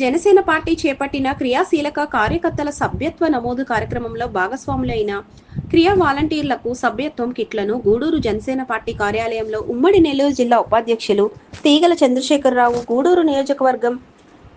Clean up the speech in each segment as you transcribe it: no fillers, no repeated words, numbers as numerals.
Janasena party చేపట్టిన క్రియాశీలక కార్యకర్తల సభ్యత్వ నమోదు కార్యక్రమంలో భాగస్వాములైన క్రియా వాలంటీర్లకు సభ్యత్వం కిట్లను గూడూరు జనసేన పార్టీ కార్యాలయంలో ఉమ్మడి నెల్లూరు జిల్లా ఉపాధ్యక్షులు తీగల చంద్రశేఖరరావు, గూడూరు నియోజకవర్గం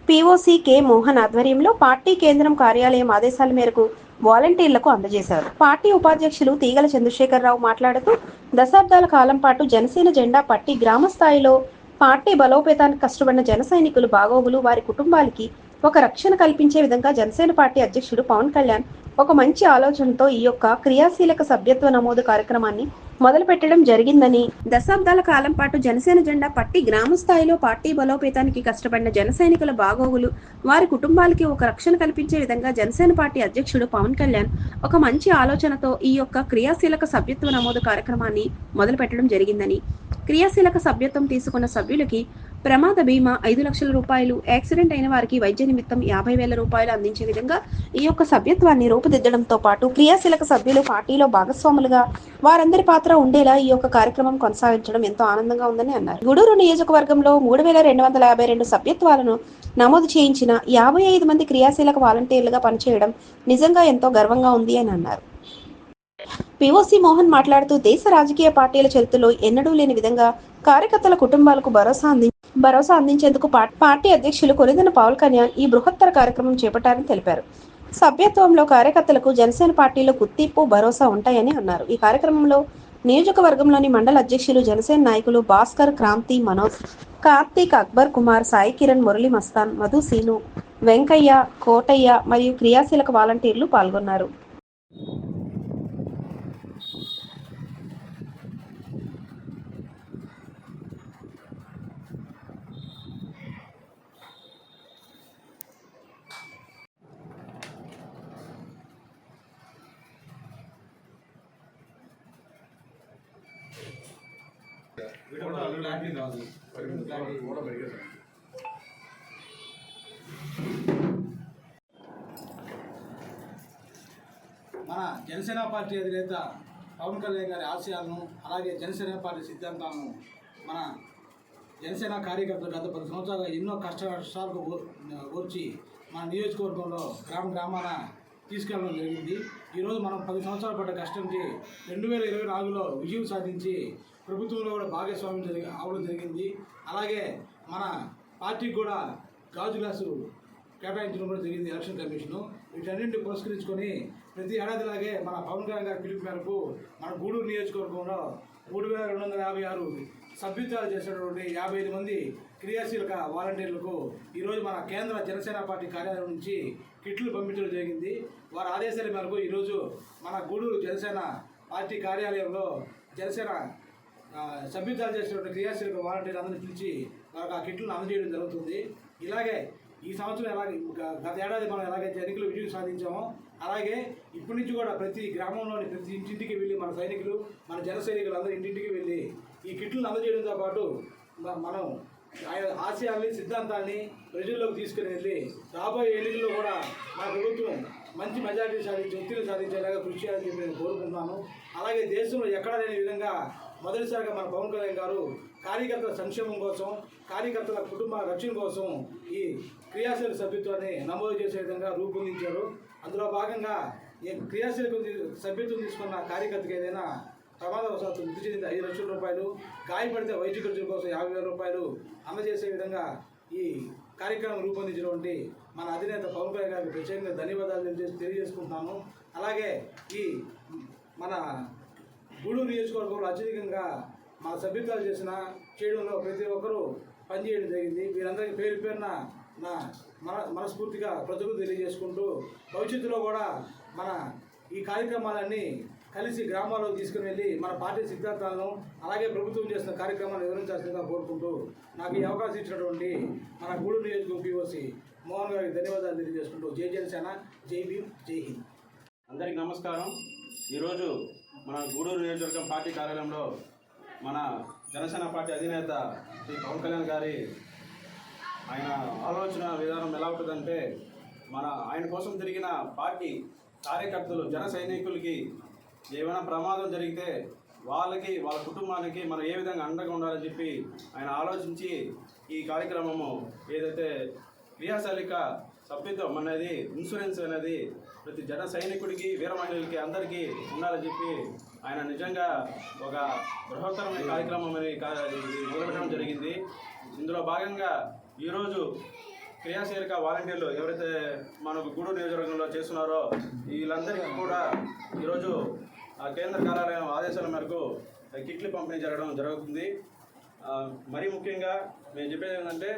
పీఓసీ కె మోహన్ ఆధ్వర్యంలో పార్టీ కేంద్రం కార్యాలయం ఆదేశాల మేరకు వాలంటీర్లకు అందజేశారు. పార్టీ ఉపాధ్యక్షులు తీగల చంద్రశేఖరరావు మాట్లాడుతూ, దశాబ్దాల కాలం పాటు జనసేన జెండా పట్టి గ్రామ స్థాయిలో పార్టీ బలోపేతానికి కష్టపడిన జన సైనికులు బాగోగులు, వారి కుటుంబాలకి ఒక రక్షణ కల్పించే విధంగా జనసేన పార్టీ అధ్యక్షుడు పవన్ కళ్యాణ్ ఒక మంచి ఆలోచనతో ఈ యొక్క క్రియాశీలక సభ్యత్వ నమోదు కార్యక్రమాన్ని మొదలుపెట్టడం జరిగిందని, దశాబ్దాల కాలం పాటు జనసేన జెండా పట్టి గ్రామ స్థాయిలో పార్టీ బలోపేతానికి కష్టపడిన జన సైనికుల బాగోగులు, వారి కుటుంబాలకి ఒక రక్షణ కల్పించే విధంగా జనసేన పార్టీ అధ్యక్షుడు పవన్ కళ్యాణ్ ఒక మంచి ఆలోచనతో ఈ యొక్క క్రియాశీలక సభ్యత్వ నమోదు కార్యక్రమాన్ని మొదలుపెట్టడం జరిగిందని, క్రియాశీలక సభ్యత్వం తీసుకున్న సభ్యులకి ప్రమాద బీమా 5 లక్షల రూపాయలు, యాక్సిడెంట్ అయిన వారికి వైద్య నిమిత్తం 50,000 రూపాయలు అందించే విధంగా ఈ యొక్క సభ్యత్వాన్ని రూపుదిద్దడంతో పాటు క్రియాశీలక సభ్యులు పార్టీలో భాగస్వాములుగా వారందరి పాత్ర ఉండేలా ఈ యొక్క కార్యక్రమం కొనసాగించడం ఎంతో ఆనందంగా ఉందని అన్నారు. గూడూరు నియోజకవర్గంలో 3,252 సభ్యత్వాలను నమోదు చేయించిన 55 మంది క్రియాశీలక వాలంటీర్లుగా పనిచేయడం నిజంగా ఎంతో గర్వంగా ఉంది అని అన్నారు. పీఓసీ మోహన్ మాట్లాడుతూ, దేశ రాజకీయ పార్టీల చరిత్రలో ఎన్నడూ లేని విధంగా కార్యకర్తల కుటుంబాలకు భరోసా అందించేందుకు పార్టీ అధ్యక్షులు కొనిదెల పవన్ కళ్యాణ్ ఈ బృహత్తర కార్యక్రమం చేపట్టారని తెలిపారు. సభ్యత్వంలో కార్యకర్తలకు జనసేన పార్టీలో గుర్తింపు, భరోసా ఉంటాయని అన్నారు. ఈ కార్యక్రమంలో నియోజకవర్గంలోని మండల అధ్యక్షులు, జనసేన నాయకులు భాస్కర్, క్రాంతి, మనోజ్, కార్తీక్, అక్బర్ కుమార్, సాయి కిరణ్, మురళీ మస్తాన్, మధు, సీను, వెంకయ్య, కోటయ్య మరియు క్రియాశీలక వాలంటీర్లు పాల్గొన్నారు. మన జనసేన పార్టీ అధినేత పవన్ కళ్యాణ్ గారి ఆశయాలను, అలాగే జనసేన పార్టీ సిద్ధాంతాలను మన జనసేన కార్యకర్తలు గత 10 సంవత్సరాలుగా ఎన్నో కష్టాలకు ఓర్చి మన నియోజకవర్గంలో గ్రామాన తీసుకెళ్ళడం జరిగింది. ఈరోజు మనం 10 సంవత్సరాల పడ్డ కష్టంకి 2024లో విజయం సాధించి ప్రభుత్వంలో కూడా భాగస్వామ్యం అవడం జరిగింది. అలాగే మన పార్టీకి కూడా గాజు గ్లాసు కేటాయించడం కూడా జరిగింది ఎలక్షన్ కమిషను. వీటన్నింటిని పురస్కరించుకొని ప్రతి ఏడాదిలాగే మన పవన్ కళ్యాణ్ గారి పిలుపు మేరకు మన గూడూరు నియోజకవర్గంలో 3,256 సభ్యత్వాలు చేసినటువంటి 55 మంది క్రియాశీలక వాలంటీర్లకు ఈరోజు మన కేంద్ర జనసేన పార్టీ కార్యాలయం నుంచి కిట్లు పంపించడం జరిగింది. వారి ఆదేశాల మేరకు ఈరోజు మన గూడూరు జనసేన పార్టీ కార్యాలయంలో జనసేన సభ్యత్వాలు చేసినటువంటి క్రియాశీలక వాలంటీర్లు అందరినీ పిలిచి వారికి ఆ కిట్లను అందజేయడం జరుగుతుంది. ఇలాగే ఈ సంవత్సరం గత ఏడాది మనం ఎలాగైతే ఎన్నికలు విజయం సాధించామో అలాగే ఇప్పటి నుంచి కూడా ప్రతి గ్రామంలోని ప్రతి ఇంటింటికి వెళ్ళి మన సైనికులు, మన జన సైనికులు అందరూ ఇంటింటికి వెళ్ళి ఈ కిట్లను అందజేయడంతో పాటు మనం ఆశయాల్ని, సిద్ధాంతాన్ని ప్రజల్లోకి తీసుకుని వెళ్ళి రాబోయే ఎన్నికల్లో కూడా మన ప్రభుత్వం మంచి మెజారిటీ సాధించి ఉత్తీర్ణం సాధించేలాగా కృషి చేయాలని చెప్పి నేను కోరుకుంటున్నాను. అలాగే దేశంలో ఎక్కడా లేని విధంగా మొదటిసారిగా మన పవన్ కళ్యాణ్ గారు కార్యకర్తల సంక్షేమం కోసం, కార్యకర్తల కుటుంబ రక్షణ కోసం ఈ క్రియాశీలక సభ్యత్వాన్ని నమోదు చేసే విధంగా రూపొందించారు. అందులో భాగంగా ఈ క్రియాశీలక సభ్యత్వం తీసుకున్న కార్యకర్తకి ఏదైనా ప్రమాదవశాత్తు మృతి చెందితే 5 లక్షల రూపాయలు, గాయపడితే వైద్య ఖర్చుల కోసం 50,000 రూపాయలు అందజేసే విధంగా ఈ కార్యక్రమం రూపొందించినటువంటి మన అధినేత పవన్ కళ్యాణ్ గారికి ప్రత్యేకంగా ధన్యవాదాలు తెలియజేసుకుంటున్నాను. అలాగే ఈ మన గూడూరు నియోజకవర్గంలో అత్యధికంగా మా సభ్యత్వాలు చేయడంలో ప్రతి ఒక్కరూ పనిచేయడం జరిగింది. వీరందరికీ పేరు పేరున నా మనస్ఫూర్తిగా కృతజ్ఞతలు తెలియజేసుకుంటూ భవిష్యత్తులో కూడా మన ఈ కార్యక్రమాలన్నీ కలిసి గ్రామాల్లో తీసుకుని వెళ్ళి మన పార్టీ సిద్ధాంతాలను, అలాగే ప్రభుత్వం చేస్తున్న కార్యక్రమాలను వివరించాల్సిందిగా కోరుకుంటూ నాకు ఈ అవకాశం ఇచ్చినటువంటి మన గూడూరు నియోజకవర్గం పీఓసీ మోహన్ గారికి ధన్యవాదాలు తెలియజేసుకుంటూ జై జనసేన, జై భీమ్, జై హింద్. అందరికీ నమస్కారం. ఈరోజు మన గూడూరు నియోజకవర్గం పార్టీ కార్యాలయంలో మన జనసేన పార్టీ అధినేత శ్రీ పవన్ కళ్యాణ్ గారి ఆయన ఆలోచన విధానం ఎలా ఉంటుందంటే, ఆయన కోసం తిరిగిన పార్టీ కార్యకర్తలు, జన సైనికులకి ఏమైనా ప్రమాదం జరిగితే వాళ్ళకి, వాళ్ళ కుటుంబానికి మనం ఏ విధంగా అండగా ఉండాలని చెప్పి ఆయన ఆలోచించి ఈ కార్యక్రమము ఏదైతే క్రియాశీలక సభ్యత్వం అనేది ఇన్సూరెన్స్ అనేది ప్రతి జన సైనికుడికి వీర మహిళలకి అందరికీ ఉండాలని చెప్పి ఆయన నిజంగా ఒక బృహత్తరమైన కార్యక్రమం అని మొదలుపెట్టడం జరిగింది. ఇందులో భాగంగా ఈరోజు క్రియాశీలక వాలంటీర్లు ఎవరైతే మనకు గూడూరు నియోజకవర్గంలో చేస్తున్నారో వీళ్ళందరికీ కూడా ఈరోజు కేంద్ర కార్యాలయం ఆదేశాల మేరకు కిట్లు పంపిణీ జరుగుతుంది. మరీ ముఖ్యంగా మేము చెప్పేది ఏంటంటే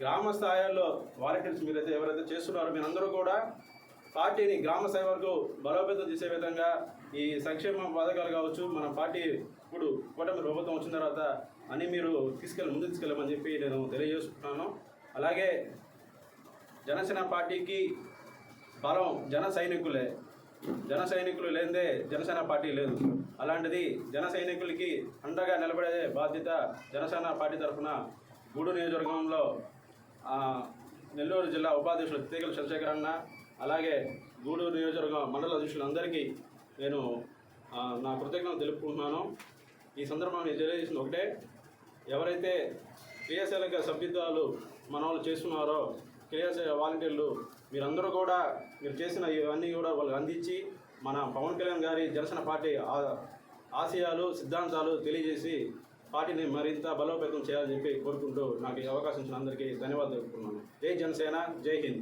గ్రామ స్థాయిలో వాలంటీర్స్ మీరైతే ఎవరైతే చేస్తున్నారో మీరందరూ కూడా పార్టీని గ్రామ స్థాయి వరకు బలోపేతం చేసే విధంగా ఈ సంక్షేమ పథకాలు కావచ్చు, మన పార్టీ ఇప్పుడు కూటమి ప్రభుత్వం వచ్చిన తర్వాత అన్నీ మీరు ముందుకు తీసుకెళ్ళమని చెప్పి నేను తెలియజేస్తున్నాను. అలాగే జనసేన పార్టీకి బలం జన సైనికులు లేనిదే జనసేన పార్టీ లేదు. అలాంటిది జన సైనికులకి అండగా నిలబడే బాధ్యత జనసేన పార్టీ తరఫున గూడూరు నియోజకవర్గంలో నెల్లూరు జిల్లా ఉపాధ్యక్షులు తీగల చంద్రశేఖర్ అన్న, అలాగే గూడూరు నియోజకవర్గం మండల అధ్యక్షులందరికీ నేను నా కృతజ్ఞతలు తెలుపుకుంటున్నాను. ఈ సందర్భంగా నేను తెలియజేసిన ఒకటే, ఎవరైతే క్రియాశీలక సభ్యత్వాలు మన వాళ్ళు చేస్తున్నారో క్రియాశీల వాలంటీర్లు మీరందరూ కూడా మీరు చేసిన ఇవన్నీ కూడా వాళ్ళకి అందించి మన పవన్ కళ్యాణ్ గారి జనసేన పార్టీ ఆశయాలు సిద్ధాంతాలు తెలియజేసి పార్టీని మరింత బలోపేతం చేయాలని చెప్పి కోరుకుంటూ నాకు ఈ అవకాశం ఇచ్చిన అందరికీ ధన్యవాదాలు తెలుపుతున్నాను. జై జనసేన, జై హింద్.